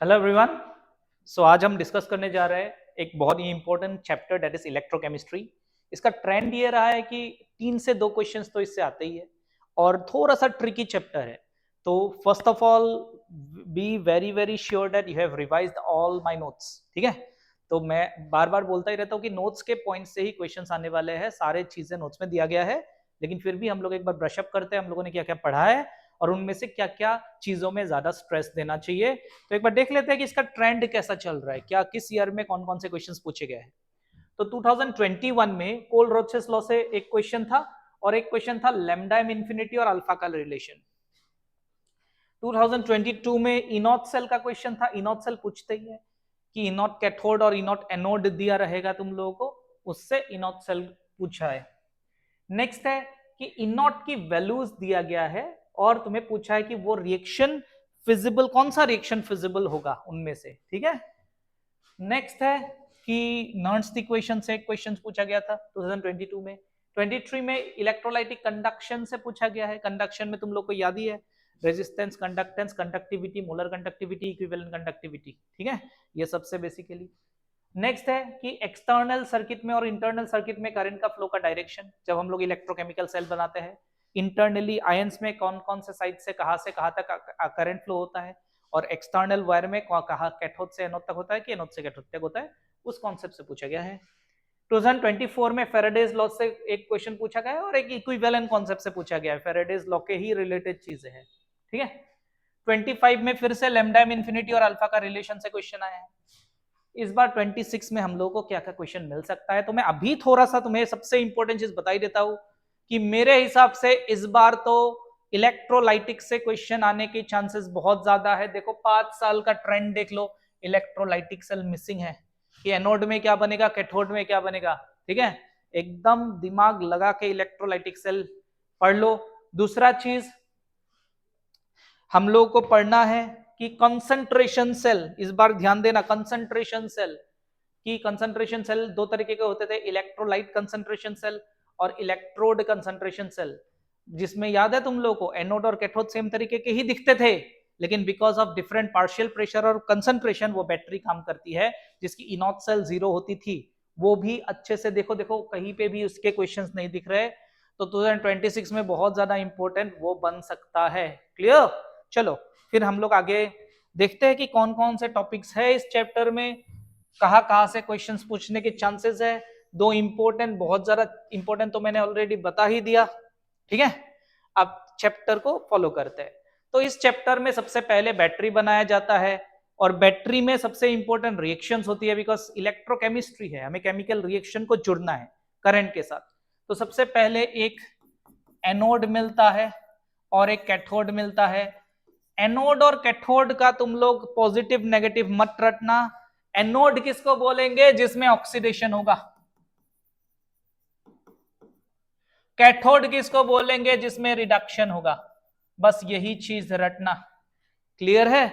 Hello everyone. सो आज हम discuss करने जा रहे हैं एक बहुत ही important chapter that is electrochemistry. इसका ट्रेंड ये रहा है कि 3 से 2 क्वेश्चंस तो इससे आते ही है और थोड़ा सा ट्रिकी चैप्टर है। तो first of all be very very sure that you have revised all my notes. ठीक है, तो मैं बार बार बोलता ही रहता हूँ कि नोट्स के पॉइंट से ही क्वेश्चंस आने वाले हैं, सारे चीजें नोट्स में दिया गया है, लेकिन फिर भी हम लोग एक बार ब्रशअप करते हैं हम लोगों ने क्या क्या पढ़ा है और उनमें से क्या क्या चीजों में ज्यादा स्ट्रेस देना चाहिए। तो एक बार देख लेते हैं कि इसका ट्रेंड कैसा चल रहा है, क्या किस ईयर में कौन कौन से क्वेश्चंस पूछे गए हैं। तो 2021 में कोल रोचेस लॉ से एक क्वेश्चन था और एक क्वेश्चन था लैम्डा एम इंफिनिटी और अल्फा का रिलेशन। 2022 में इनॉट सेल का क्वेश्चन था। इनॉट सेल पूछते ही है कि इनॉट कैथोड और इनॉट एनोड दिया रहेगा तुम लोगों को, उससे इनॉट सेल पूछा है। नेक्स्ट है कि इनॉट की वैल्यूज दिया गया है और तुम्हें पूछा है कि वो रिएक्शन फिजिबल, कौन सा रिएक्शन फिजिबल होगा उनमें से। ठीक है, नेक्स्ट है कि नर्न्स इक्वेशन से एक क्वेश्चन पूछा गया था 2022 में। 23 में इलेक्ट्रोलाइटिक कंडक्शन से पूछा गया है। कंडक्शन में तुम लोग को याद ही है resistance, conductance, conductivity, molar conductivity, equivalent conductivity. ठीक है, ये सबसे बेसिकली। नेक्स्ट है कि एक्सटर्नल सर्किट में और इंटरनल सर्किट में करंट का फ्लो का डायरेक्शन, जब हम लोग इलेक्ट्रोकेमिकल सेल बनाते हैं इंटरनली आयंस में कौन कौन से साइड से कहां तक करंट फ्लो होता है, और एक्सटर्नल वायर में कहा कैथोड से एनोड तक होता है कि एनोड से कैथोड तक होता है, उस कॉन्सेप्ट से पूछा गया है। 2024 में फेराडेज लॉ से एक क्वेश्चन पूछा गया है और एक इक्विवेलेंट कॉन्सेप्ट से पूछा गया है, फेराडेज लॉ के ही रिलेटेड चीजें हैं। ठीक है, 25 में फिर से लैम्डा एम इंफिनिटी और अल्फा का रिलेशन से क्वेश्चन आया है। इस बार 26 में हम लोगों को क्या क्या क्वेश्चन मिल सकता है, तो मैं अभी थोड़ा सा तुम्हें सबसे इंपॉर्टेंट चीज बता ही देता हूं कि मेरे हिसाब से इस बार तो इलेक्ट्रोलाइटिक से क्वेश्चन आने के चांसेस बहुत ज्यादा है। देखो 5 साल का ट्रेंड देख लो, इलेक्ट्रोलाइटिक सेल मिसिंग है कि एनोड में क्या बनेगा, कैथोड में क्या बनेगा। ठीक है, एकदम दिमाग लगा के इलेक्ट्रोलाइटिक सेल पढ़ लो। दूसरा चीज हम लोग को पढ़ना है कि कंसंट्रेशन सेल, इस बार ध्यान देना, कंसंट्रेशन सेल की कंसंट्रेशन सेल 2 तरीके के होते थे, इलेक्ट्रोलाइट कंसंट्रेशन सेल और इलेक्ट्रोड कंसंट्रेशन सेल, जिसमें याद है तुम लोग को एनोड और कैथोड सेम तरीके के ही दिखते थे, लेकिन because of different partial pressure और कंसंट्रेशन वो बैटरी काम करती है, जिसकी इनॉट सेल 0 होती थी। वो भी अच्छे से देखो, देखो कहीं पे भी उसके क्वेश्चंस नहीं दिख रहे, तो 2026 में बहुत ज्यादा इंपॉर्टेंट वो बन सकता है। क्लियर? चलो फिर हम लोग आगे देखते हैं कि कौन कौन से टॉपिक्स है इस चैप्टर में, कहां कहां से क्वेश्चंस पूछने के चांसेस है। 2 इंपॉर्टेंट, बहुत ज्यादा इंपॉर्टेंट तो मैंने ऑलरेडी बता ही दिया। ठीक है, अब चैप्टर को फॉलो करते हैं। तो इस चैप्टर में सबसे पहले बैटरी बनाया जाता है और बैटरी में सबसे इंपॉर्टेंट रिएक्शंस होती है, बिकॉज इलेक्ट्रोकेमिस्ट्री है, हमें केमिकल रिएक्शन को जुड़ना है करंट के साथ। तो सबसे पहले एक एनोड मिलता है और एक कैथोड मिलता है। एनोड और कैथोड का तुम लोग पॉजिटिव नेगेटिव मत रटना। एनोड किसको बोलेंगे? जिसमें ऑक्सीडेशन होगा। कैथोड किसको बोलेंगे? जिसमें रिडक्शन होगा। बस यही चीज रटना। क्लियर है?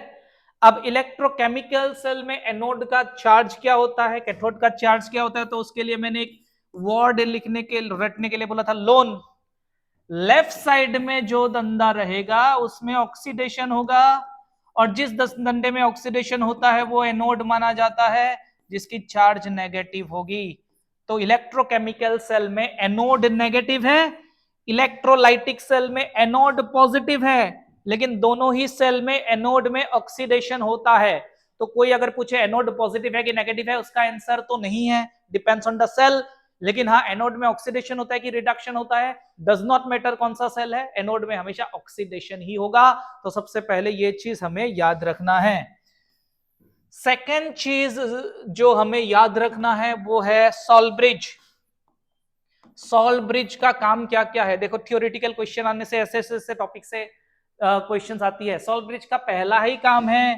अब इलेक्ट्रोकेमिकल सेल में एनोड का चार्ज क्या होता है, कैथोड का चार्ज क्या होता है, तो उसके लिए मैंने एक वर्ड लिखने के रटने के लिए बोला था, लोन। लेफ्ट साइड में जो दंदा रहेगा उसमें ऑक्सीडेशन होगा, और जिस डंडे में ऑक्सीडेशन होता है वो एनोड माना जाता है, जिसकी चार्ज नेगेटिव होगी। तो इलेक्ट्रोकेमिकल सेल में एनोड नेगेटिव है, इलेक्ट्रोलाइटिक सेल में एनोड पॉजिटिव है, लेकिन दोनों ही सेल में एनोड में ऑक्सीडेशन होता है। तो कोई अगर पूछे एनोड पॉजिटिव है कि नेगेटिव है, उसका आंसर तो नहीं है, डिपेंड्स ऑन द सेल। लेकिन हाँ, एनोड में ऑक्सीडेशन होता है कि रिडक्शन होता है, डज नॉट मैटर कौन सा सेल है, एनोड में हमेशा ऑक्सीडेशन ही होगा। तो सबसे पहले ये चीज हमें याद रखना है। सेकेंड चीज जो हमें याद रखना है वो है सॉल्व ब्रिज। सॉल्व ब्रिज का काम क्या क्या है, देखो थियोरेटिकल क्वेश्चन आने से ऐसे टॉपिक से क्वेश्चंस आती है। सॉल्व ब्रिज का पहला ही काम है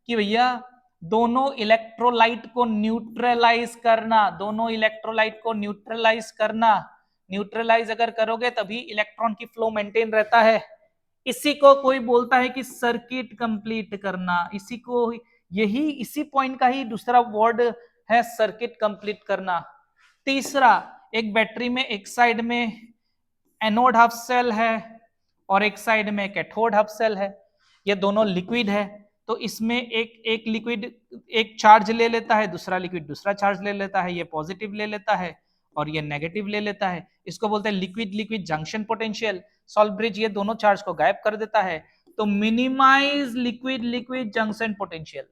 कि भैया दोनों इलेक्ट्रोलाइट को न्यूट्रलाइज करना, दोनों इलेक्ट्रोलाइट को न्यूट्रलाइज करना। न्यूट्रलाइज अगर करोगे तभी इलेक्ट्रॉन की फ्लो मेंटेन रहता है। इसी को कोई बोलता है कि सर्किट कंप्लीट करना, इसी को, यही इसी पॉइंट का ही दूसरा वर्ड है सर्किट कंप्लीट करना। तीसरा, एक बैटरी में एक साइड में एनोड हाफ सेल है और एक साइड में कैथोड हाफ सेल है, ये दोनों लिक्विड है, तो इसमें एक लिक्विड एक चार्ज ले लेता है, दूसरा लिक्विड दूसरा चार्ज ले लेता है, ये पॉजिटिव ले लेता है और ये नेगेटिव ले लेता है। इसको बोलते हैं liquid liquid junction potential. Salt bridge ये दोनों चार्ज को गायब कर देता है। तो minimize liquid liquid junction potential,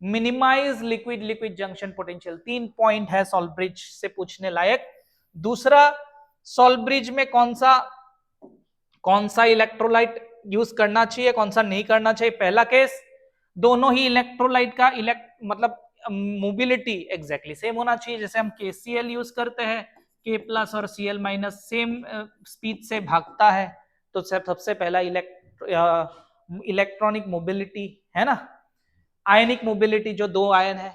minimize liquid liquid junction potential, 3 point है सॉल्व ब्रिज से पूछने लायक। दूसरा, सॉल्व ब्रिज में कौन सा इलेक्ट्रोलाइट यूज करना चाहिए, कौन सा नहीं करना चाहिए। पहला केस, दोनों ही इलेक्ट्रोलाइट का मतलब मोबिलिटी एग्जैक्टली सेम होना चाहिए। जैसे हम KCl यूज करते हैं, K+ और Cl- सेम स्पीड से भागता है, तो सबसे पहला इलेक्ट्रॉनिक मोबिलिटी है ना, आयनिक मोबिलिटी जो 2 आयन है।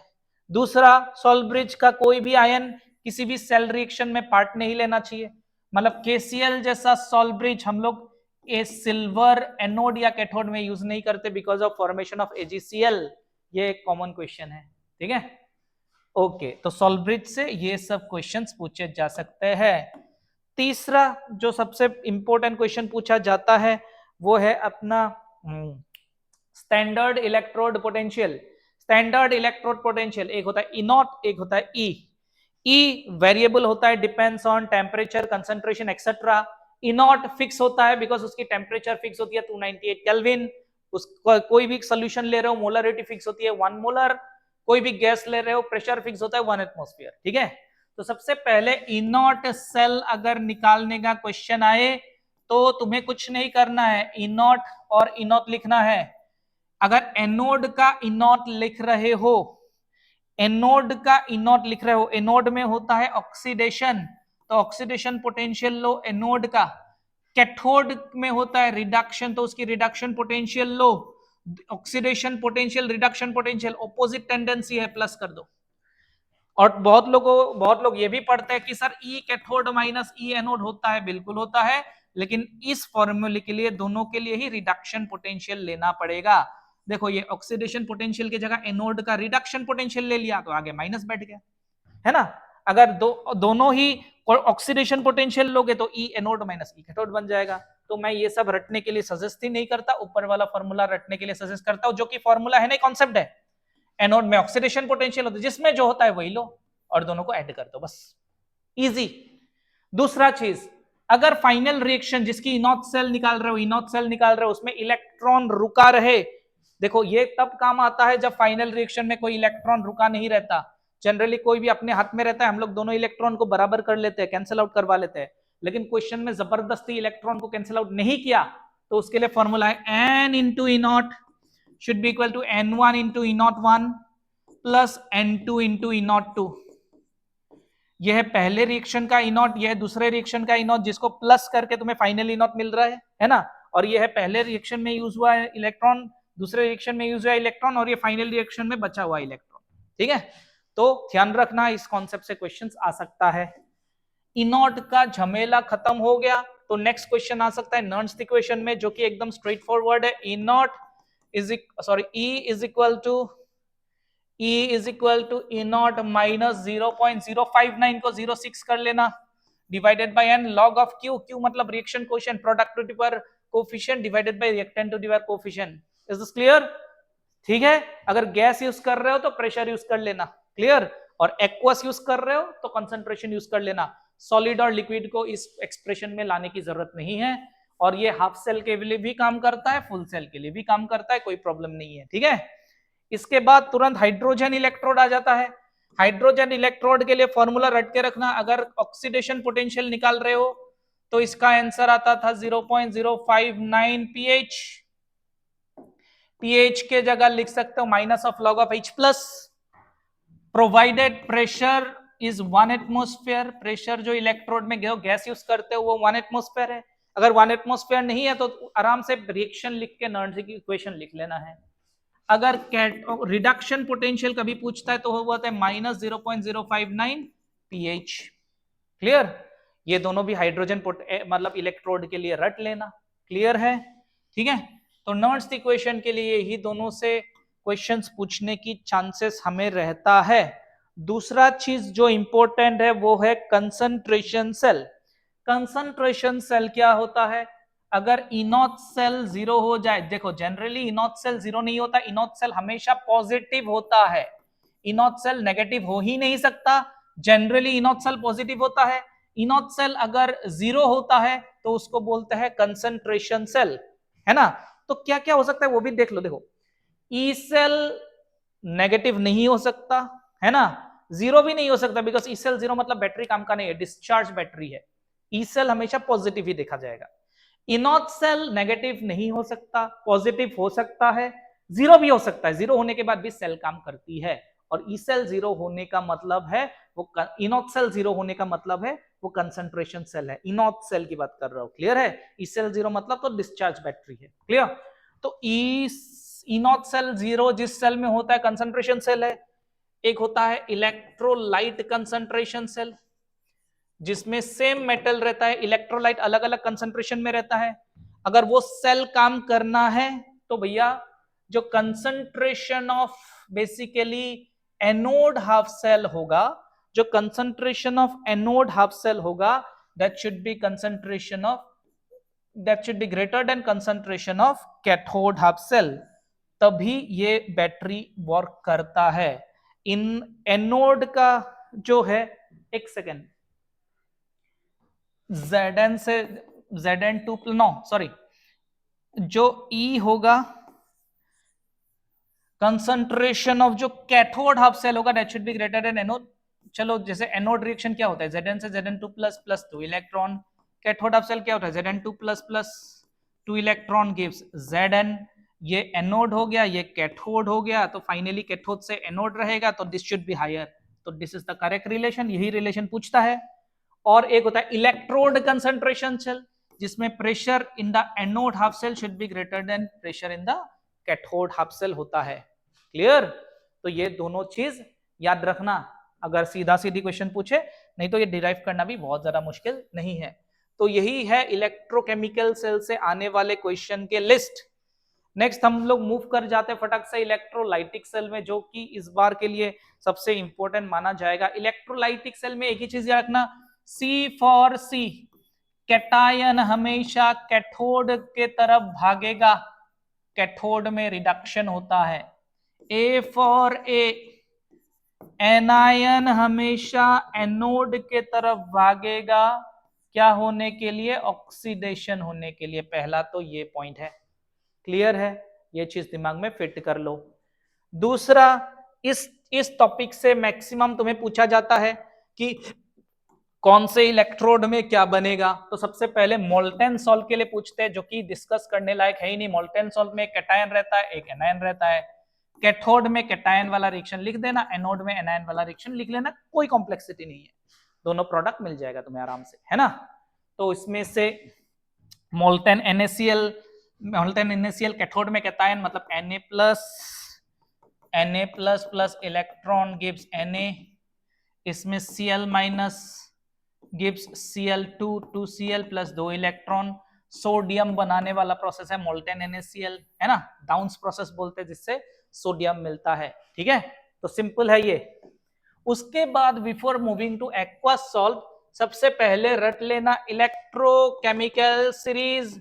दूसरा, सॉल्व ब्रिज का कोई भी आयन किसी भी सेल रिएक्शन में पार्ट नहीं लेना चाहिए। मतलब KCl जैसा सॉल्व ब्रिज हम लोग ए सिल्वर एनोड या कैथोड में यूज नहीं करते because of formation of AgCl। ये एक कॉमन क्वेश्चन है, ठीक है। ओके, तो सॉल्व ब्रिज से ये सब क्वेश्चंस पूछे जा सकते हैं। तीसरा जो सबसे इंपॉर्टेंट क्वेश्चन पूछा जाता है वो है अपना standard electrode potential. Standard electrode potential एक होता है E नॉट, एक होता है E वेरिएबल होता है, depends on temperature, concentration etcetera. E not fix होता है बिकॉज उसकी टेम्परेचर फिक्स होती है 298 केल्विन। उसका कोई भी सोल्यूशन ले रहे हो मोलरिटी फिक्स होती है 1 मोलर, कोई भी गैस ले रहे हो प्रेशर फिक्स होता है 1 एटमॉस्फेयर, ठीक है। तो सबसे पहले E नॉट सेल अगर निकालने का क्वेश्चन आए तो तुम्हें कुछ नहीं करना है, E नॉट और E नॉट लिखना है। अगर एनोड का E नॉट लिख रहे हो, एनोड का E नॉट लिख रहे हो, एनोड में होता है ऑक्सीडेशन, तो ऑक्सीडेशन पोटेंशियल लो एनोड का। कैथोड में होता है रिडक्शन, तो उसकी रिडक्शन पोटेंशियल लो। Oxidation potential reduction potential opposite tendency है, प्लस कर दो। और बहुत लोग ये भी पढ़ते हैं कि sir E cathode minus E anode होता है, बिल्कुल होता है, लेकिन इस फॉर्मूले के लिए दोनों के लिए ही रिडक्शन पोटेंशियल लेना पड़ेगा। देखो ये ऑक्सीडेशन पोटेंशियल की जगह एनोड का रिडक्शन पोटेंशियल ले लिया तो आगे माइनस बैठ गया, है ना। अगर दोनों ही ऑक्सीडेशन पोटेंशियल लोगे तो E anode minus E cathode बन जाएगा। तो मैं ये सब रटने के लिए सजेस्ट ही नहीं करता, ऊपर वाला फॉर्मूला रटने के लिए सजेस्ट करता हूं, जो कि फॉर्मूला है नहीं, कॉन्सेप्ट है। एनोड में ऑक्सीडेशन पोटेंशियल होता है, जिसमें जो होता है वही लो और दोनों को ऐड कर दो, बस इजी। दूसरा चीज, अगर फाइनल रिएक्शन जिसकी इनॉट सेल निकाल रहे हो उसमें इलेक्ट्रॉन रुका रहे, देखो ये तब काम आता है जब फाइनल रिएक्शन में कोई इलेक्ट्रॉन रुका नहीं रहता। जनरली कोई भी अपने हाथ में रहता है, हम लोग दोनों इलेक्ट्रॉन को बराबर कर लेते हैं, कैंसिल आउट करवा लेते हैं, लेकिन क्वेश्चन में जबरदस्ती इलेक्ट्रॉन को कैंसिल आउट नहीं किया, तो उसके लिए फॉर्मूला है N into E naught should be equal to N1 into E01 plus N2 into E02। यह है पहले रिएक्शन का E0, यह है दूसरे रिएक्शन का E0, जिसको प्लस करके तुम्हें फाइनल E0 मिल रहा है ना। और यह है पहले रिएक्शन में यूज हुआ है इलेक्ट्रॉन, दूसरे रिएक्शन में यूज हुआ इलेक्ट्रॉन, और ये फाइनल रिएक्शन में बचा हुआ इलेक्ट्रॉन, ठीक है। तो ध्यान रखना, इस कॉन्सेप्ट से क्वेश्चंस आ सकता है। E0 का झमेला खत्म हो गया, तो नेक्स्ट क्वेश्चन आ सकता है नर्न्स इक्वेशन में, जो कि एकदम स्ट्रेट फॉरवर्ड है। E is equal to E0 minus 0.059 को 0.6 कर लेना, divided by n log of Q, Q मतलब रिएक्शन कोएफिशिएंट, प्रोडक्टिविटी पर कोएफिशिएंट डिवाइडेड बाय रिएक्टेंटिविटी पर कोएफिशिएंट। Is this clear? ठीक है। अगर गैस यूज कर रहे हो तो प्रेशर यूज कर लेना, क्लियर। और एक्वस यूज कर रहे हो तो कंसंट्रेशन यूज कर लेना। सॉलिड और लिक्विड को इस एक्सप्रेशन में लाने की जरूरत नहीं है, और ये हाफ सेल के लिए भी काम करता है, फुल सेल के लिए भी काम करता है, कोई प्रॉब्लम नहीं है, ठीक है। इसके बाद तुरंत हाइड्रोजन इलेक्ट्रोड आ जाता है। हाइड्रोजन इलेक्ट्रोड के लिए फॉर्मूला रट के रखना, अगर ऑक्सीडेशन पोटेंशियल निकाल रहे हो तो इसका आंसर आता था 0.059 pH। pH के जगह लिख सकते हो minus of log of H plus. Provided pressure is 1 atmosphere, pressure जो इलेक्ट्रोड में गैस यूज करते हो वो 1 एटमॉस्फेयर है। अगर 1 एटमॉस्फेयर नहीं है तो आराम से रिएक्शन लिख के नर्न्स की इक्वेशन लिख लेना है। अगर रिडक्शन पोटेंशियल कभी पूछता है तो वो होता है माइनस 0.059 pH, क्लियर। ये दोनों भी हाइड्रोजन मतलब इलेक्ट्रोड के लिए रट लेना, क्लियर है, ठीक है। तो नर्न्स इक्वेशन के लिए ही दोनों से क्वेश्चंस पूछने की चांसेस हमें रहता है। दूसरा चीज जो इंपॉर्टेंट है वो है कंसंट्रेशन सेल। कंसंट्रेशन सेल क्या होता है? अगर इनॉट सेल जीरो हो जाए, देखो जनरली इनॉट सेल जीरो नहीं होता, इनॉट सेल हमेशा पॉजिटिव होता है, इनॉट सेल नेगेटिव हो ही नहीं सकता, जनरली इनॉट सेल पॉजिटिव होता है। इनॉट सेल अगर जीरो होता है तो उसको बोलते हैं कंसंट्रेशन सेल, है ना। तो क्या क्या हो सकता है वो भी देख लो। देखो ई सेल नेगेटिव नहीं हो सकता, है ना, जीरो भी नहीं हो सकता, बिकॉज ई सेल जीरो मतलब बैटरी काम का नहीं है, डिस्चार्ज बैटरी है। ई सेल हमेशा पॉजिटिव ही देखा जाएगा। इनॉट सेल नेगेटिव नहीं हो सकता, पॉजिटिव हो सकता है, जीरो भी हो सकता है, जीरो होने के बाद भी सेल काम करती है। और ई सेल जीरो होने का मतलब है वो, इनॉट सेल जीरो होने का मतलब है वो कंसंट्रेशन सेल है, इनॉट सेल की बात कर रहा हूं, क्लियर है। ई सेल जीरो मतलब तो डिस्चार्ज बैटरी है, क्लियर। तो इनॉट सेल जीरो जिस सेल में होता है कंसंट्रेशन सेल है। एक होता है इलेक्ट्रोलाइट कंसंट्रेशन सेल, जिसमें सेम मेटल रहता है, इलेक्ट्रोलाइट अलग अलग कंसंट्रेशन में रहता है। अगर वो सेल काम करना है तो भैया जो concentration of basically anode half cell होगा, जो concentration of anode half cell होगा, that should be concentration of, that should be greater than concentration of cathode half cell, तभी ये बैटरी वर्क करता है। इन एनोड का जो है, एक सेकेंड, Zn से Zn2 नो सॉरी, जो E होगा कंसंट्रेशन ऑफ जो कैथोड हाफ सेल होगा, that should be greater then anode. चलो जैसे एनोड रिएक्शन क्या होता है, Zn से Zn2 plus plus 2 electron, cathode half cell क्या होता है, Zn2 plus plus 2 electron gives Zn। ये एनोड हो गया, ये कैथोड हो गया, तो फाइनली कैथोड से एनोड रहेगा, तो दिस शुड बी हायर, तो this is the correct relation, यही रिलेशन पूछता है। और एक होता है इलेक्ट्रोड कंसंट्रेशन सेल, जिसमें pressure in the anode half cell should be greater than pressure in the cathode half cell होता है, क्लियर। तो ये दोनों चीज याद रखना अगर सीधा सीधी क्वेश्चन पूछे, नहीं तो ये डिराइव करना भी बहुत ज्यादा मुश्किल नहीं है। तो यही है इलेक्ट्रोकेमिकल सेल से आने वाले क्वेश्चन के लिस्ट। नेक्स्ट हम लोग मूव कर जाते हैं फटक से इलेक्ट्रोलाइटिक सेल में, जो कि इस बार के लिए सबसे इंपॉर्टेंट माना जाएगा। इलेक्ट्रोलाइटिक सेल में एक ही चीज याद रखना, सी फॉर सी, कैटायन हमेशा कैथोड के तरफ भागेगा, कैथोड में रिडक्शन होता है। ए फॉर ए, एनायन हमेशा एनोड के तरफ भागेगा, क्या होने के लिए, ऑक्सीडेशन होने के लिए। पहला तो ये पॉइंट है, क्लियर है, ये चीज दिमाग में फिट कर लो। दूसरा, इस टॉपिक से मैक्सिमम तुम्हें पूछा जाता है कि कौन से इलेक्ट्रोड में क्या बनेगा, तो सबसे पहले मोल्टेन सॉल्ट के लिए पूछते हैं, जो कि डिस्कस करने लायक है ही नहीं। मोल्टेन सॉल्ट में एक कैटायन रहता है, एक एनायन रहता है। कैथोड में कैटायन वाला रिएक्शन लिख देना, एनोड में एनायन वाला रिएक्शन लिख लेना, कोई कॉम्प्लेक्सिटी नहीं है, दोनों प्रोडक्ट मिल जाएगा तुम्हें आराम से, है ना। तो इसमें से molten NaCl, molten NaCl cathode में कैटायन मतलब Na plus electron gives Na, इसमें Cl minus gives Cl2, 2Cl plus 2 electron. Sodium बनाने वाला प्रोसेस है मोल्टेन NaCl, है ना, डाउन्स प्रोसेस बोलते हैं, जिससे सोडियम मिलता है, ठीक है। तो सिंपल है ये। उसके बाद before moving two aqueous salt, सबसे पहले रट लेना इलेक्ट्रोकेमिकल सीरीज।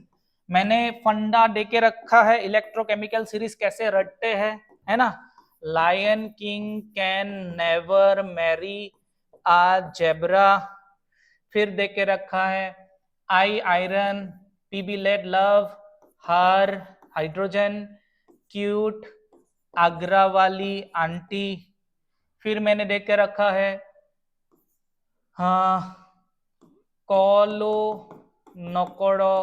मैंने फंडा देके रखा है, इलेक्ट्रोकेमिकल सीरीज कैसे रटते हैं, है ना। Lion king can never marry a zebra, फिर देके रखा है I iron, PB lead love, her hydrogen, cute Agra वाली आंटी। फिर मैंने देख के रखा है हाँ कोलो नोकोड़ो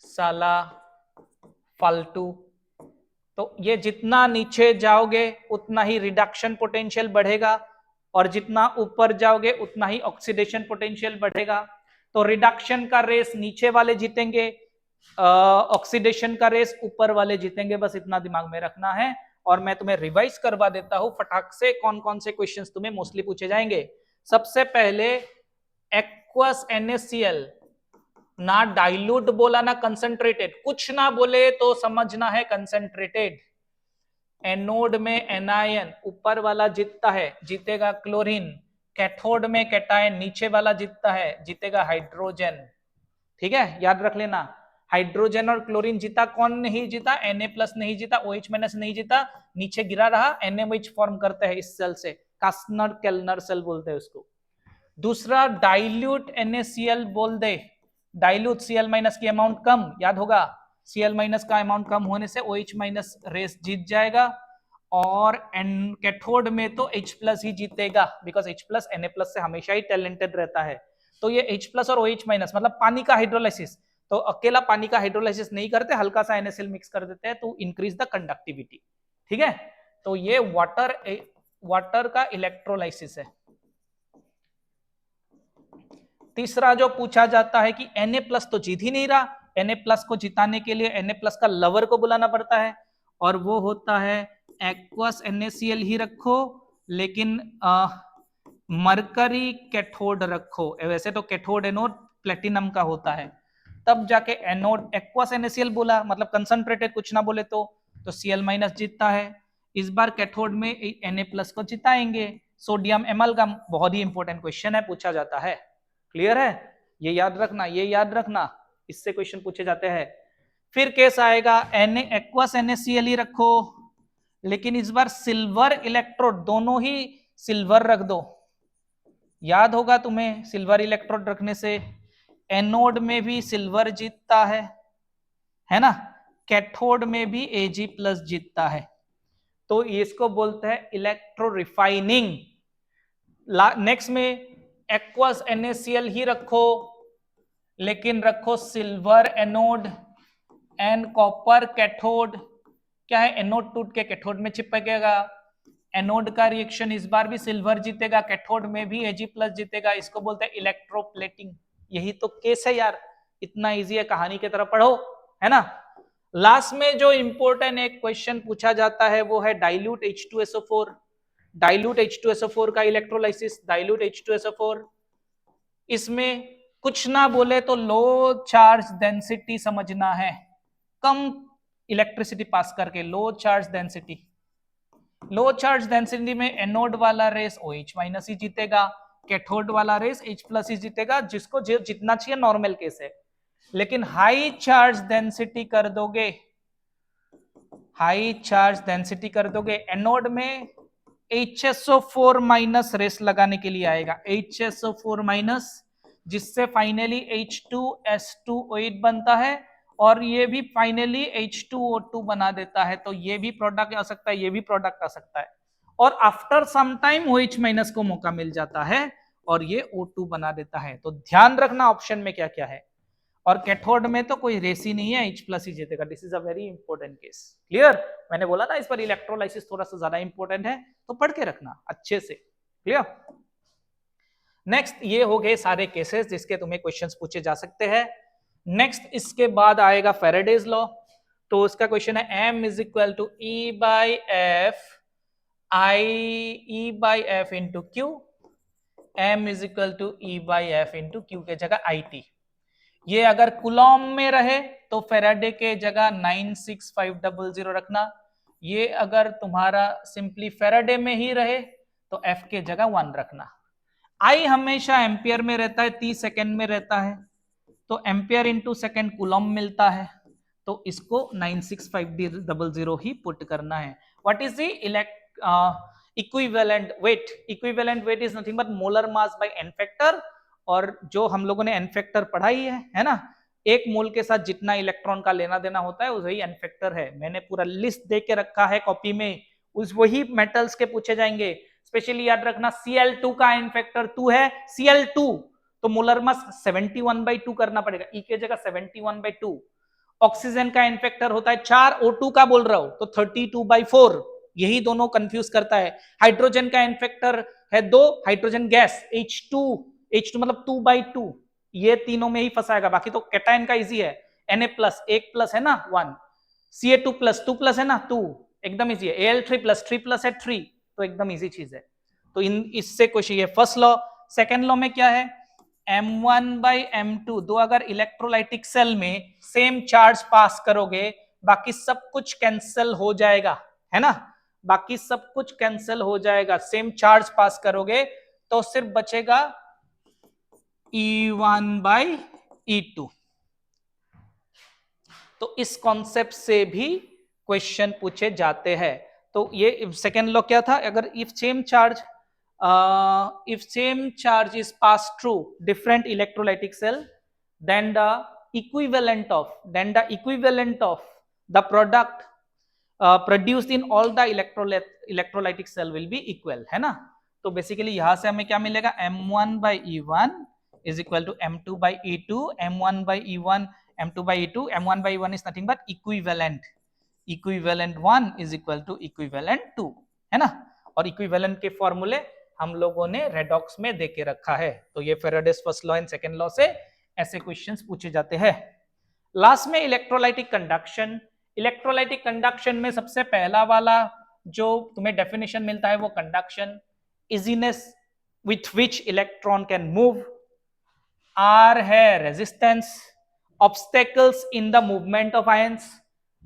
साला फाल्टू। तो ये जितना नीचे जाओगे उतना ही रिडक्शन पोटेंशियल बढ़ेगा, और जितना ऊपर जाओगे उतना ही ऑक्सीडेशन पोटेंशियल बढ़ेगा। तो रिडक्शन का रेस नीचे वाले जीतेंगे, ऑक्सीडेशन का रेस ऊपर वाले जीतेंगे, बस इतना दिमाग में रखना है। और मैं तुम्हें रिवाइज करवा देता हूं फटाक से कौन कौन से क्वेश्चंस तुम्हें मोस्टली पूछे जाएंगे। सबसे पहले एक्वस NaCl, ना डाइल्यूट बोला ना कंसंट्रेटेड, कुछ ना बोले तो समझना है कंसंट्रेटेड। एनोड में एनायन, ऊपर वाला जीतता है, जीतेगा क्लोरीन। कैथोड में कैटायन, नीचे वाला जीतता है, जीतेगा हाइड्रोजन। ठीक है, याद रख लेना। हाइड्रोजन और क्लोरीन जीता, कौन नहीं जीता? Na+ नहीं जीता, OH- नहीं जीता, नीचे गिरा रहा, NaOH फॉर्म करता है इस सेल से, कास्नर केल्नर सेल बोलते हैं उसको। दूसरा डाइल्यूट NaCl बोल दे, डाइल्यूट Cl- की अमाउंट कम, याद होगा Cl- का अमाउंट कम होने से OH- रेस जीत जाएगा, और कैथोड में तो H+ ही जीतेगा, बिकॉज H+ Na+ से हमेशा ही टैलेंटेड रहता है। तो ये H+ और OH- मतलब पानी का हाइड्रोलाइसिस, तो अकेला पानी का हाइड्रोलाइसिस नहीं करते, हल्का सा NaCl मिक्स कर देते हैं तो इंक्रीज द कंडक्टिविटी। ठीक है, तो ये वाटर का इलेक्ट्रोलाइसिस है। तीसरा जो पूछा जाता है कि Na+ तो जीत ही नहीं रहा, Na+ को जिताने के लिए Na+ का लवर को बुलाना पड़ता है, और वो होता है एक्वस NaCl ही रखो, लेकिन मरकरी कैथोड रखो। वैसे तो कैथोड एनोड प्लेटिनम का होता है, तब जाके एनोड एक्वस NaCl बोला, मतलब कंसंट्रेटेड कुछ ना बोले तो Cl- जीतता है। इस बार कैथोड में Na+ को जिताएंगे, सोडियम एमलगम। बहुत ही इंपॉर्टेंट क्वेश्चन है, पूछा जाता है। क्लियर है, ये याद रखना, ये याद रखना, इससे क्वेश्चन पूछे जाते हैं। फिर केस आएगा एक्वस NaCl ही रखो, लेकिन इस बार सिल्वर इलेक्ट्रोड, दोनों ही सिल्वर रख दो। याद होगा तुम्हें, सिल्वर इलेक्ट्रोड रखने से एनोड में भी सिल्वर जीतता है ना, कैथोड में भी Ag+ जीतता है, तो इसको बोलते हैं इलेक्ट्रो रिफाइनिंग। नेक्स्ट में एक्वस NaCl ही रखो, लेकिन रखो silver anode and copper cathode. क्या है, एनोड टूट के कैथोड में चिपकेगा, एनोड का रिएक्शन इस बार भी सिल्वर जीतेगा, कैथोड में भी Ag+ जीतेगा, इसको बोलते हैं इलेक्ट्रोप्लेटिंग। यही तो केस है यार, इतना इजी है, कहानी की तरह पढ़ो, है ना। लास्ट में जो इंपॉर्टेंट एक क्वेश्चन पूछा जाता है वो है डाइल्यूट H2SO4। डाइल्यूट H2SO4 का इलेक्ट्रोलाइसिस, डाइल्यूट H2SO4, इसमें कुछ ना बोले तो लो चार्ज डेंसिटी समझना है, कम इलेक्ट्रिसिटी पास करके, लो चार्ज डेंसिटी। लो चार्ज डेंसिटी में एनोड वाला रेस OH- ही जीतेगा, कैथोड वाला रेस H+ ही जीतेगा, जिसको जितना चाहिए, नॉर्मल केस है। लेकिन हाई चार्ज डेंसिटी कर दोगे, हाई चार्ज डेंसिटी कर दोगे, एनोड में HSO4- रेस लगाने के लिए आएगा, HSO4-, जिससे फाइनली H2S2O8 बनता है, और ये भी फाइनली H2O2 बना देता है। तो ये भी प्रोडक्ट आ सकता है, ये भी प्रोडक्ट आ सकता है, और आफ्टर सम टाइम OH- को मौका मिल जाता है और ये O2 बना देता है। तो ध्यान रखना ऑप्शन में क्या क्या है, और कैथोड में तो कोई रेस ही नहीं है, H+ ही जीतेगा। This is a very important case. Clear, मैंने बोला ना इस पर इलेक्ट्रोलाइसिस थोड़ा सा ज्यादा इंपॉर्टेंट है, तो पढ़ के रखना अच्छे से। क्लियर, नेक्स्ट ये हो गए सारे केसेस जिसके तुम्हें क्वेश्चंस पूछे जा सकते हैं। नेक्स्ट इसके बाद आएगा फेराडेज लॉ। तो उसका क्वेश्चन है M = E/F I/E/F into Q, M = E/F into Q के जगह IT। ये अगर कुलॉम में रहे तो फेराडे के जगह 96500 रखना, ये अगर तुम्हारा सिंपली फेराडे में ही रहे तो F के जगह 1 रखना। I हमेशा एम्पियर में रहता है, 30 सेकेंड में रहता है, तो एम्पियर इंटू सेकेंड कुलॉम मिलता है, तो इसको 96500 ही पुट करना है। What is the equivalent weight? Equivalent weight is nothing but molar mass by n factor, और जो हम लोगों ने n फैक्टर पढ़ाई है ना, एक मोल के साथ जितना इलेक्ट्रॉन का लेना देना होता है वही n फैक्टर है। मैंने पूरा लिस्ट दे के रखा है कॉपी में, उस वही मेटल्स के पूछे जाएंगे। स्पेशली याद रखना Cl2 का n फैक्टर 2 है, Cl2 तो मोलर मास 71/2 करना पड़ेगा, E के जगह 71/2। ऑक्सीजन का n फैक्टर होता है 4, O2 का बोल रहा हूं तो 32/4, यही दोनों कंफ्यूज करता है। हाइड्रोजन का n फैक्टर है 2, हाइड्रोजन गैस H2 मतलब 2/2, ये तीनों में ही फंसाएगा, बाकी तो कैटायन का इजी है। Na+, 1+ है ना 1, Ca2+, 2+ है ना 2, एकदम इजी है। Al3+, 3+ है 3, तो एकदम इजी चीज है। तो इससे क्वेश्चन, ये फर्स्ट लॉ। सेकेंड लॉ में क्या है, M1/M2, दो अगर इलेक्ट्रोलाइटिक सेल में सेम चार्ज पास करोगे, बाकी सब कुछ कैंसिल हो जाएगा, है ना, बाकी सब कुछ कैंसिल हो जाएगा, सेम चार्ज पास करोगे तो सिर्फ बचेगा E1/E2। तो इस कॉन्सेप्ट से भी क्वेश्चन पूछे जाते हैं। तो ये सेकेंड लॉ क्या था, अगर if same charge is pass through different electrolytic cell then the equivalent of the product produced in all the electrolytic cell will be equal, है ना। तो बेसिकली यहां से हमें क्या मिलेगा, m1 by e1 is equal to m2 by e2, m1 by e1 m2 by e2, m1 by e1 is nothing but equivalent 1 is equal to equivalent 2, है ना। और इक्विवेलेंट के फॉर्मूले हम लोगों ने रेडॉक्स में देके रखा है। तो ये Faraday's first law and second law से ऐसे क्वेश्चंस पूछे जाते हैं। लास्ट में इलेक्ट्रोलाइटिक कंडक्शन। इलेक्ट्रोलाइटिक कंडक्शन में सबसे पहला वाला जो तुम्हें डेफिनेशन मिलता है वो conduction, easiness with which electron can move, R है resistance, obstacles in the movement of ions.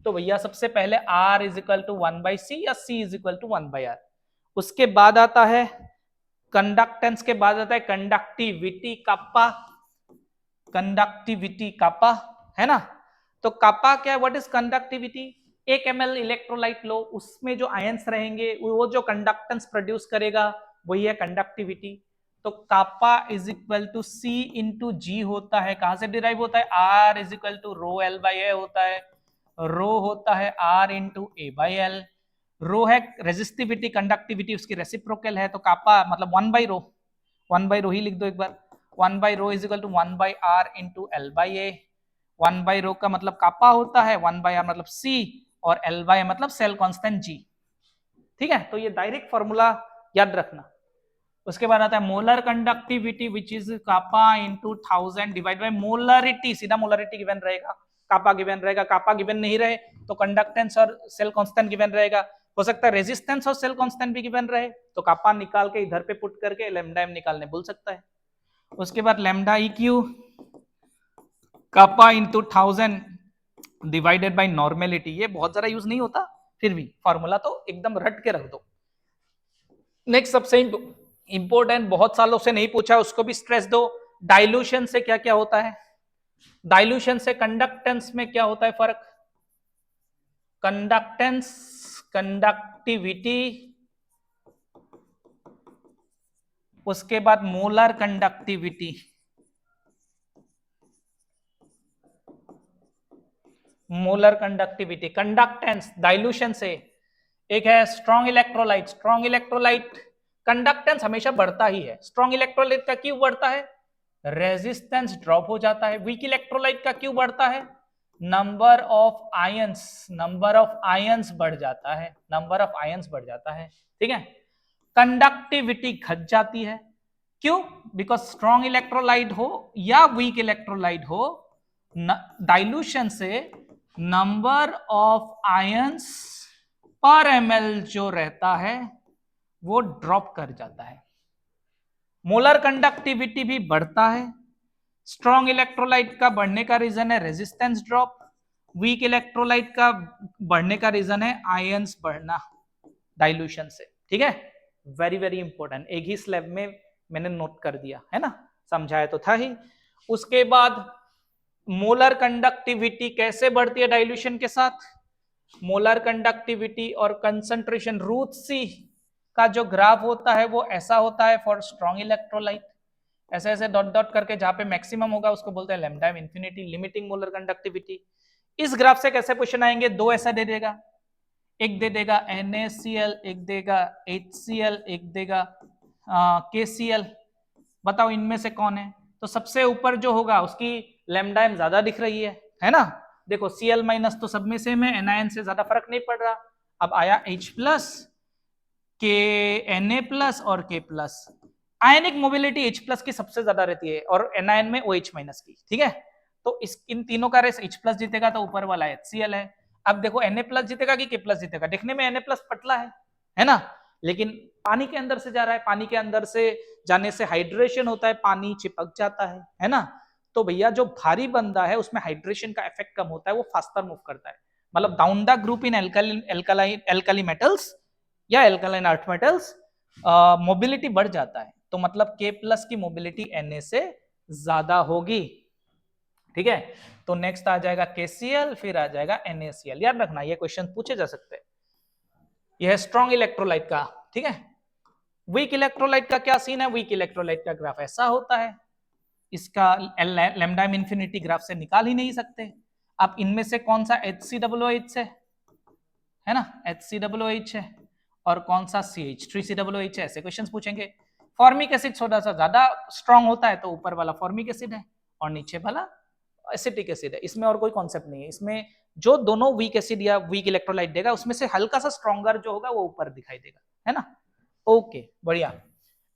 तो भैया सबसे पहले R is equal to 1/c या C is equal to 1/r। उसके बाद आता है कंडक्टेंस, के बाद आता है कंडक्टिविटी कापा, है ना। तो कापा क्या है, what is conductivity, 1 ml electrolyte लो, उसमें जो आयंस रहेंगे वो जो कंडक्टेंस प्रोड्यूस करेगा वही है कंडक्टिविटी। तो kappa is equal to C into G होता है, कहां से डिराइव होता है, R is equal to rho L/A होता है, रो होता है R इंटू A/L, रो है रेजिस्टिविटी, कंडक्टिविटी उसकी रेसिप्रोकल है, तो कापा मतलब 1/रो ही लिख दो एक बार, 1/रो is equal to 1/R into L/A। 1/रो का मतलब कापा होता है, 1/R मतलब C और L/A मतलब सेल कांस्टेंट G, ठीक है। तो ये डायरेक्ट फॉर्मूला याद रखना। उसके बाद आता है molar conductivity which is kappa into 1000 divide by molarity, सीधा मोलरिटी गिवन रहेगा, कापा गिवन रहेगा, कापा गिवन नहीं रहे तो कंडक्टेंस और सेल कांस्टेंट गिवन रहेगा, हो सकता है रेजिस्टेंस और सेल कांस्टेंट भी गिवन रहे, तो कापा निकाल के इधर पे पुट करके लैम्डा एम निकालने बोल सकता है। उसके बाद lambda equal kappa into 1000 divided by normality, ये बहुत ज्यादा यूज नहीं होता, फिर भी फॉर्मूला तो एकदम रट के रख दो। नेक्स्ट सबसे इंपॉर्टेंट, बहुत सालों से नहीं पूछा, उसको भी स्ट्रेस दो, डाइल्यूशन से क्या क्या होता है, डाइल्यूशन से कंडक्टेंस में क्या होता है फर्क, कंडक्टेंस, कंडक्टिविटी, उसके बाद molar conductivity, molar conductivity, conductance dilution से, एक है strong electrolyte, strong electrolyte conductance हमेशा बढ़ता ही है, स्ट्रॉन्ग इलेक्ट्रोलाइट का क्यों बढ़ता है, रेजिस्टेंस ड्रॉप हो जाता है, वीक इलेक्ट्रोलाइट का क्यों बढ़ता है, नंबर ऑफ आयंस बढ़ जाता है, नंबर ऑफ आयंस बढ़ जाता है, ठीक है। कंडक्टिविटी घट जाती है, क्यों, बिकॉज स्ट्रॉन्ग इलेक्ट्रोलाइट हो या वीक इलेक्ट्रोलाइट हो, डाइल्यूशन से नंबर ऑफ आयंस पर ml जो रहता है वो ड्रॉप कर जाता है। मोलर कंडक्टिविटी भी बढ़ता है, स्ट्रॉन्ग इलेक्ट्रोलाइट का बढ़ने का रीजन है रेजिस्टेंस ड्रॉप, वीक इलेक्ट्रोलाइट का बढ़ने का रीजन है आयंस बढ़ना डाइल्यूशन से, ठीक है। वेरी वेरी इंपॉर्टेंट, एक ही स्लैब में मैंने नोट कर दिया है ना, समझाया तो था ही। उसके बाद मोलर कंडक्टिविटी कैसे बढ़ती है डाइल्यूशन के साथ, मोलर कंडक्टिविटी और कंसंट्रेशन रूट सी का जो ग्राफ होता है वो ऐसा होता है फॉर स्ट्रॉन्ग इलेक्ट्रोलाइट, ऐसे ऐसे डॉट डॉट करके, जहां पे मैक्सिमम होगा उसको बोलते हैं lambda infinity, limiting molar conductivity. इस ग्राफ से कैसे क्वेश्चन आएंगे, दो ऐसा दे देगा, एक दे देगा NaCl, एक देगा HCl, एक देगा KCl, बताओ इनमें से कौन है। तो सबसे ऊपर जो होगा उसकी लैम्डा एम ज्यादा दिख रही है ना, देखो Cl माइनस तो सब में सेम है, NaN से ज्यादा फर्क नहीं पड़ रहा। अब आया H प्लस, Na प्लस और K प्लस, आयनिक मोबिलिटी H प्लस की सबसे ज्यादा रहती है और NaN में OH माइनस की, ठीक है। तो इन तीनों का रेस H प्लस जीतेगा तो ऊपर वाला HCl है। अब देखो Na प्लस जीतेगा कि K प्लस जीतेगा, देखने में Na प्लस पतला है ना, लेकिन पानी के अंदर से जा रहा है, पानी के अंदर से जाने से हाइड्रेशन होता है, पानी चिपक जाता है ना। तो भैया जो भारी बंदा है उसमें हाइड्रेशन का इफेक्ट कम होता है, वो फास्टर मूव करता है, मतलब down the group in alkali metals या एल्कालाइन अर्थ मेटल्स मोबिलिटी बढ़ जाता है, तो मतलब K प्लस की मोबिलिटी Na से ज्यादा होगी, ठीक है। तो नेक्स्ट आ जाएगा KCl, फिर आ जाएगा NaCl। याद रखना ये क्वेश्चन पूछे जा सकते हैं। यह है स्ट्रॉन्ग इलेक्ट्रोलाइट का, ठीक है। वीक इलेक्ट्रोलाइट का क्या सीन है? वीक इलेक्ट्रोलाइट का ग्राफ ऐसा होता है, इसका लैम्डा इंफिनिटी ग्राफ से निकाल ही नहीं सकते। अब इनमें से कौन सा HCOOH है ना, HCOOH है, और कौन सा CH3COOH है, ऐसे क्वेश्चंस पूछेंगे। फॉर्मिक एसिड थोड़ा सा ज्यादा स्ट्रांग होता है, तो ऊपर वाला फॉर्मिक एसिड है और नीचे वाला एसिटिक एसिड है। इसमें और कोई कॉन्सेप्ट नहीं है। इसमें जो दोनों वीक एसिड या वीक इलेक्ट्रोलाइट देगा, उसमें से हल्का सा स्ट्रॉन्गर जो होगा वो ऊपर दिखाई देगा, है ना। ओके, बढ़िया।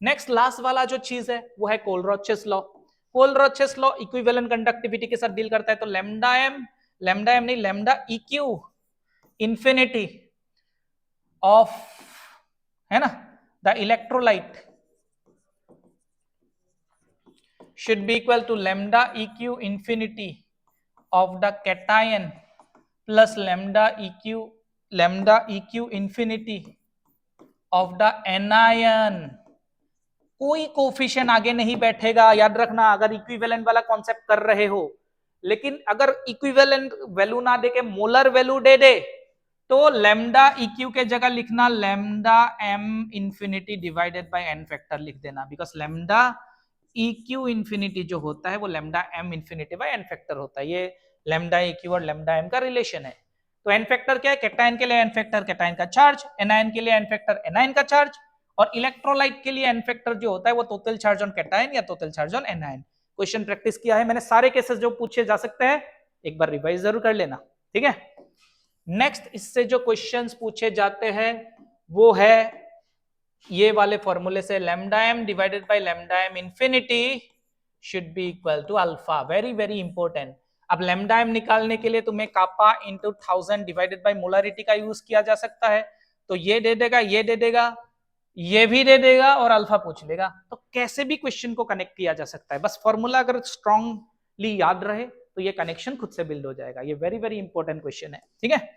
नेक्स्ट लास्ट वाला जो चीज है वो है कोलरोचेस लॉ। कोलरोचेस लॉ इक्विवेलेंट कंडक्टिविटी के साथ डील करता है। तो लैम्डा एम नहीं, लैम्डा EQ इंफिनिटी ऑफ, है ना, the electrolyte should be equal to lambda EQ infinity of the cation plus lambda EQ infinity of the anion। कोई कोफिशिएंट आगे नहीं बैठेगा, याद रखना, अगर इक्विवेलेंट वाला कॉन्सेप्ट कर रहे हो। लेकिन अगर इक्विवेलेंट वैल्यू ना दे के मोलर वैल्यू दे दे, तो लैम्डा EQ के जगह लिखना lambda M infinity divided by n factor लिख देना, बिकॉज लैम्डा EQ इंफिनिटी जो होता है वो lambda M infinity by n factor होता है। ये लैम्डा EQ और लैम्डा M का रिलेशन है। तो n फैक्टर क्या है? कैटायन के लिए n फैक्टर कैटायन का चार्ज, एनायन के लिए n फैक्टर एनायन का चार्ज, और इलेक्ट्रोलाइट के लिए n फैक्टर जो होता है वो टोटल चार्ज ऑन कैटायन या total charge on anion. Question practice किया है मैंने, सारे केसेस जो पूछे जा सकते हैं एक बार रिवाइज जरूर कर लेना, ठीक है। नेक्स्ट इससे जो क्वेश्चंस पूछे जाते हैं वो है ये वाले फॉर्मूले से, lambda M divided by lambda M infinity should be equal to alpha. Very very important. अब लैम्डा M निकालने के लिए तुम्हें kappa into 1000 divided by molarity का यूज किया जा सकता है। तो ये दे देगा, ये दे देगा, ये भी दे देगा और अल्फा पूछ लेगा। तो कैसे भी क्वेश्चन को कनेक्ट किया जा सकता है, बस फॉर्मूला अगर स्ट्रांगली याद रहे तो ये कनेक्शन खुद से बिल्ड हो जाएगा। ये वेरी वेरी इंपॉर्टेंट क्वेश्चन है, ठीक है।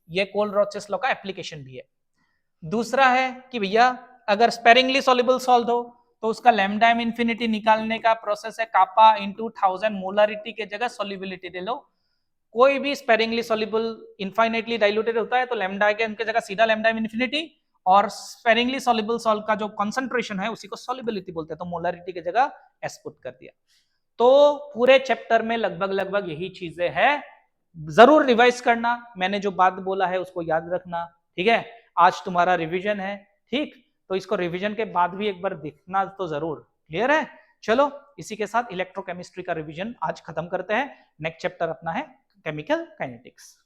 ये कोलरोचेस लॉ का एप्लीकेशन भी है। दूसरा है कि भैया अगर स्पेरिंगली सॉल्युबल सॉल्व हो तो उसका लैम्डा M इंफिनिटी निकालने का प्रोसेस है कापा इंटू 1000 मोलारिटी के जगह सॉल्युबिलिटी दे लो। कोई भी स्पेरिंगली सॉल्युबल इनफाइनाइटली डाइल्यूटेड होता है तो लैम्डा के उनके जगह सीधा लैम्डा M इंफिनिटी, और स्पेरिंगली सॉल्युबल सॉल्व का जो कंसंट्रेशन है उसी को सॉल्युबिलिटी बोलते हैं, तो मोलारिटी की जगह S पुट कर दिया। तो पूरे चैप्टर में लगभग यही चीजें हैं। जरूर रिवाइज करना, मैंने जो बात बोला है उसको याद रखना, ठीक है। आज तुम्हारा रिवीजन है, ठीक, तो इसको रिवीजन के बाद भी एक बार देखना तो जरूर। क्लियर है? चलो इसी के साथ इलेक्ट्रोकेमिस्ट्री का रिवीजन आज खत्म करते हैं। नेक्स्ट चैप्टर अपना है केमिकल काइनेटिक्स।